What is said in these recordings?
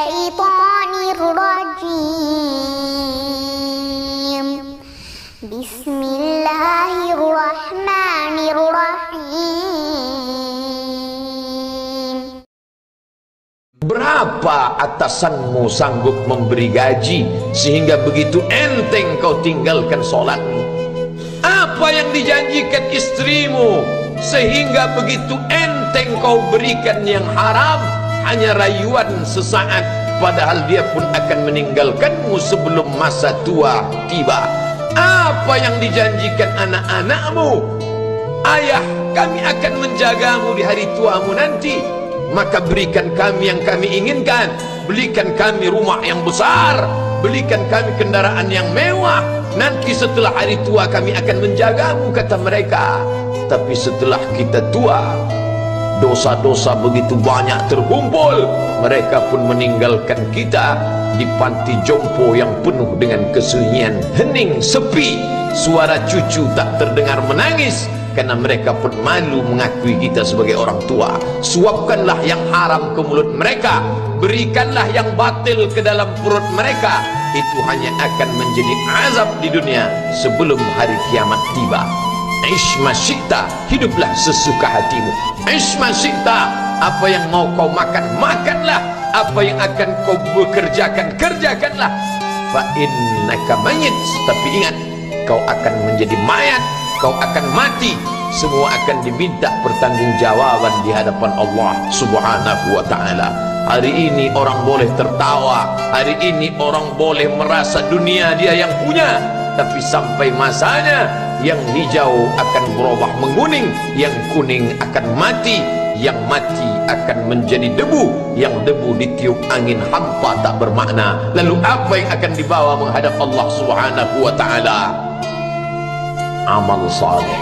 الشيطان الرجيم بسم الله الرحمن الرحيم. Berapa atasanmu sanggup memberi gaji sehingga begitu enteng kau tinggalkan sholatmu? Apa yang dijanjikan istrimu sehingga begitu enteng kau berikan yang haram? Hanya rayuan sesaat, padahal dia pun akan meninggalkanmu sebelum masa tua tiba. Apa yang dijanjikan anak-anakmu? Ayah, kami akan menjagamu di hari tuamu nanti, maka berikan kami yang kami inginkan. Belikan kami rumah yang besar, belikan kami kendaraan yang mewah. Nanti setelah hari tua kami akan menjagamu, kata mereka. Tapi setelah kita tua, dosa-dosa begitu banyak terkumpul, mereka pun meninggalkan kita di panti jompo yang penuh dengan kesunyian, hening, sepi. Suara cucu tak terdengar menangis karena mereka pun malu mengakui kita sebagai orang tua. Suapkanlah yang haram ke mulut mereka, berikanlah yang batil ke dalam perut mereka. Itu hanya akan menjadi azab di dunia sebelum hari kiamat tiba. Ishma syi'ta, hiduplah sesuka hatimu. Ishma syi'ta, apa yang mau kau makan, makanlah. Apa yang akan kau bekerjakan, kerjakanlah. Fa innaka mayyit, tapi ingat, kau akan menjadi mayat, kau akan mati. Semua akan diminta pertanggungjawaban di hadapan Allah Subhanahu wa ta'ala. Hari ini orang boleh tertawa, hari ini orang boleh merasa dunia dia yang punya, tapi sampai masanya yang hijau akan berubah menguning, yang kuning akan mati, yang mati akan menjadi debu, yang debu ditiup angin hampa tak bermakna. Lalu apa yang akan dibawa menghadap Allah Subhanahu wa ta'ala? Amal saleh.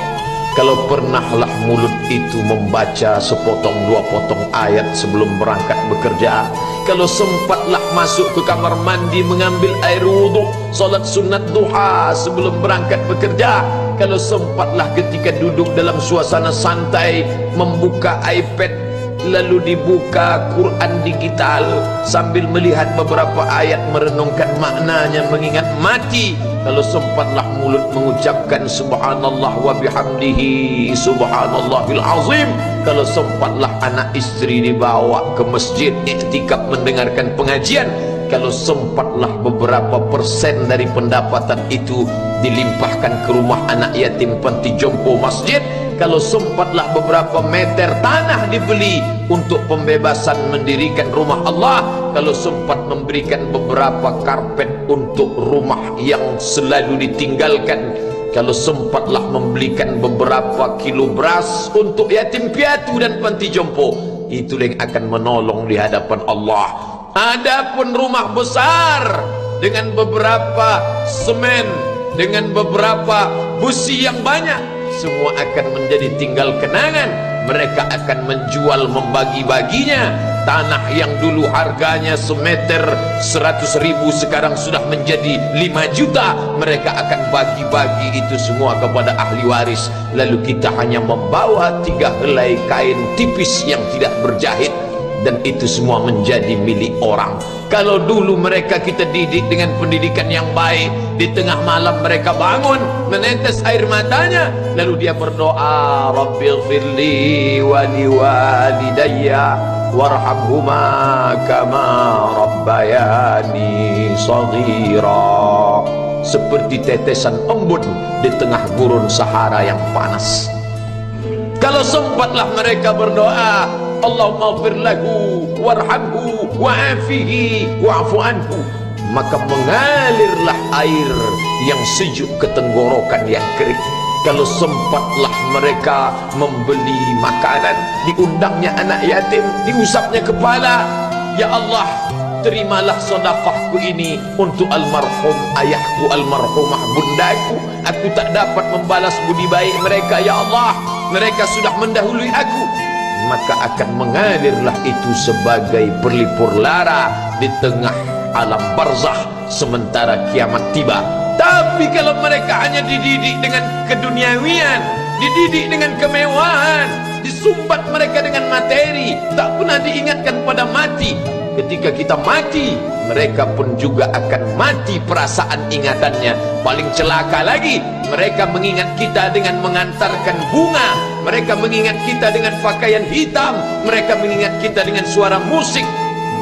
Kalau pernahlah mulut itu membaca sepotong dua potong ayat sebelum berangkat bekerja, kalau sempatlah masuk ke kamar mandi mengambil air wudhu, solat sunat duha sebelum berangkat bekerja, kalau sempatlah ketika duduk dalam suasana santai membuka iPad lalu dibuka Quran digital sambil melihat beberapa ayat merenungkan maknanya mengingat mati, kalau sempatlah mulut mengucapkan subhanallah wa bihamdihi subhanallahil azim, kalau sempatlah anak istri dibawa ke masjid iktikaf mendengarkan pengajian, kalau sempatlah beberapa persen dari pendapatan itu dilimpahkan ke rumah anak yatim panti jompo masjid, kalau sempatlah beberapa meter tanah dibeli untuk pembebasan mendirikan rumah Allah, kalau sempat memberikan beberapa karpet untuk rumah yang selalu ditinggalkan, kalau sempatlah membelikan beberapa kilo beras untuk yatim piatu dan panti jompo, itu yang akan menolong di hadapan Allah. Adapun rumah besar dengan beberapa semen, dengan beberapa busi yang banyak, semua akan menjadi tinggal kenangan. Mereka akan menjual, membagi-baginya. Tanah yang dulu harganya semeter 100.000 sekarang sudah menjadi 5 juta. Mereka akan bagi-bagi itu semua kepada ahli waris. Lalu kita hanya membawa 3 helai kain tipis yang tidak berjahit, dan itu semua menjadi milik orang. Kalau dulu mereka kita didik dengan pendidikan yang baik, di tengah malam mereka bangun menetes air matanya, lalu dia berdoa, Rabbighfirli wa liwalidayya warhamhuma kama rabbayani shaghira, seperti tetesan embun di tengah gurun Sahara yang panas. Kalau sempatlah mereka berdoa, Allahumma ighfir lahu warhamhu wa'afihi wa'fu anhu, maka mengalirlah air yang sejuk ke tenggorokan yang kering. Kalau sempatlah mereka membeli makanan, diundangnya anak yatim, diusapnya kepala, ya Allah, terimalah sedekahku ini untuk almarhum ayahku, almarhumah bundaku. Aku tak dapat membalas budi baik mereka, ya Allah, mereka sudah mendahului aku. Maka akan mengalirlah itu sebagai berlipur lara di tengah alam barzakh sementara kiamat tiba. Tapi kalau mereka hanya dididik dengan keduniawian, dididik dengan kemewahan, disumbat mereka dengan materi, tak pernah diingatkan pada mati, ketika kita mati, mereka pun juga akan mati perasaan ingatannya. Paling celaka lagi, mereka mengingat kita dengan mengantarkan bunga, mereka mengingat kita dengan pakaian hitam, mereka mengingat kita dengan suara musik,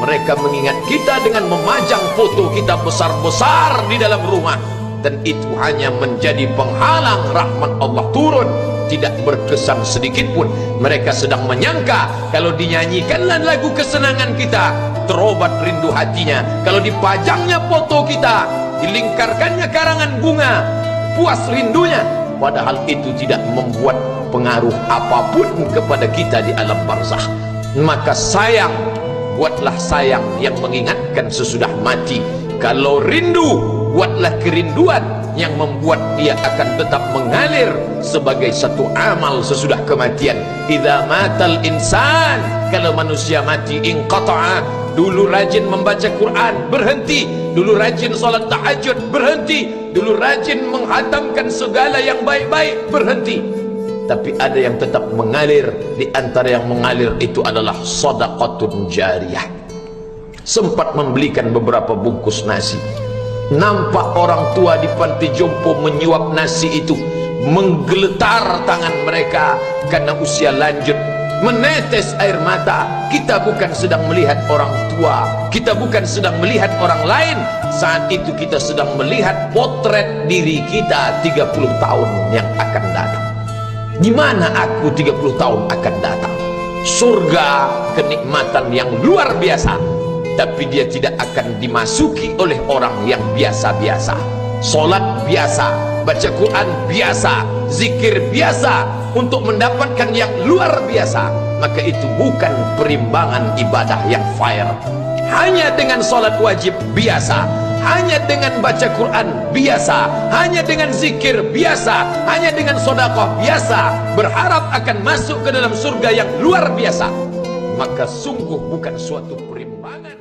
mereka mengingat kita dengan memajang foto kita besar-besar di dalam rumah. Dan itu hanya menjadi penghalang rahmat Allah turun, tidak berkesan sedikit pun. Mereka sedang menyangka kalau dinyanyikanlah lagu kesenangan kita, terobat rindu hatinya. Kalau dipajangnya foto kita, dilingkarkannya karangan bunga, puas rindunya. Padahal itu tidak membuat pengaruh apapun kepada kita di alam barzakh. Maka sayang, buatlah sayang yang mengingatkan sesudah mati. Kalau rindu, buatlah kerinduan yang membuat dia akan tetap mengalir sebagai satu amal sesudah kematian. Idza matal insan, kalau manusia mati, inqata'a, dulu rajin membaca Quran, berhenti. Dulu rajin salat tahajud, berhenti. Dulu rajin menghatamkan segala yang baik-baik, berhenti. Tapi ada yang tetap mengalir. Di antara yang mengalir itu adalah sedekatun jariyah. Sempat membelikan beberapa bungkus nasi, nampak orang tua di panti jompo menyuap nasi itu, menggeletar tangan mereka karena usia lanjut, menetes air mata. Kita bukan sedang melihat orang tua, kita bukan sedang melihat orang lain. Saat itu kita sedang melihat potret diri kita 30 tahun yang akan datang. Di mana aku 30 tahun akan datang? Surga, kenikmatan yang luar biasa, tapi dia tidak akan dimasuki oleh orang yang biasa-biasa. Solat biasa, baca Quran biasa, zikir biasa, untuk mendapatkan yang luar biasa, maka itu bukan perimbangan ibadah yang fair. Hanya dengan solat wajib biasa, hanya dengan baca Quran biasa, hanya dengan zikir biasa, hanya dengan sedekah biasa, berharap akan masuk ke dalam surga yang luar biasa, maka sungguh bukan suatu perimbangan.